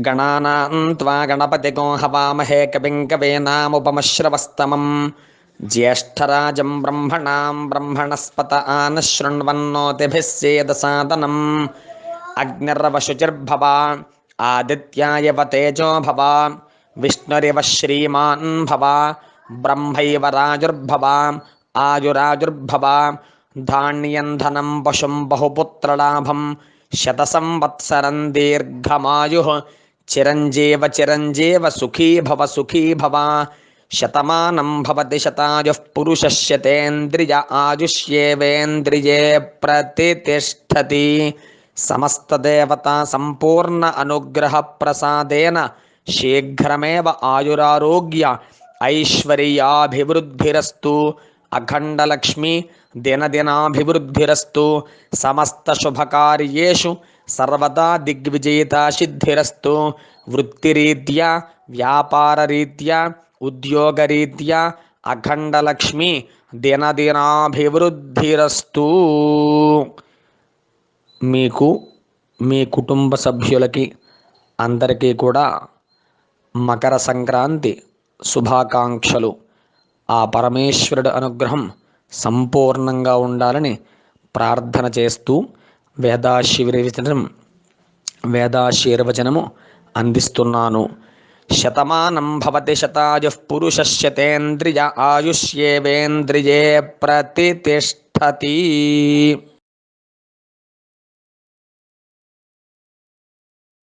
गणानां त्वा गणपतिगो हवामहे कविं कवीनामुपमश्रवस्तमं ज्येष्ठराजं ब्रह्मणां ब्रह्मणस्पत आनशृण्वन्नोतिभिः सेदसादनम् अग्निर्वशुचिर्भव आदित्याय तेजो भव विष्णुरिव श्रीमान् भव ब्रह्मैव राजुर्भव आयुराजुर्भव धान्यं धनं पशुं बहुपुत्रलाभं शतसंवत्सरं दीर्घमायुः चिरञ्जीव चिरञ्जीव सुखी भव शतमानं भवति शतायुः पुरुषस्य तेन्द्रिय आयुष्येवेन्द्रिये प्रतितिष्ठति समस्तदेवता संपूर्ण अनुग्रह प्रसादेन शीघ्रमेव आयुरारोग्य ऐश्वर्याभिवृद्धिरस्तु अखण्डलक्ष्मी दिनदिनाभिवृद्धिरस्तु समस्तशुभकार्येषु सर्वदा दिग्विजयिता सिद्धिरस्तु वृत्तिरीत्या व्यापाररीत्या उद्योगरीत्या अखण्डलक्ष्मी दिनदिनाभिवृद्धिरस्तु। మీకు మీ కుటుంబ సభ్యులకి అందరికీ కూడా మకర సంక్రాంతి శుభాకాంక్షలు. ఆ పరమేశ్వరుడి అనుగ్రహం సంపూర్ణంగా ఉండాలని ప్రార్థన చేస్తూ వేదాశీర్వచనము అందిస్తున్నాను. శతమానం భవతి శతాయుః పురుషస్య తేంద్రియ ఆయుష్యేవేంద్రియే ప్రతితిష్ఠతి.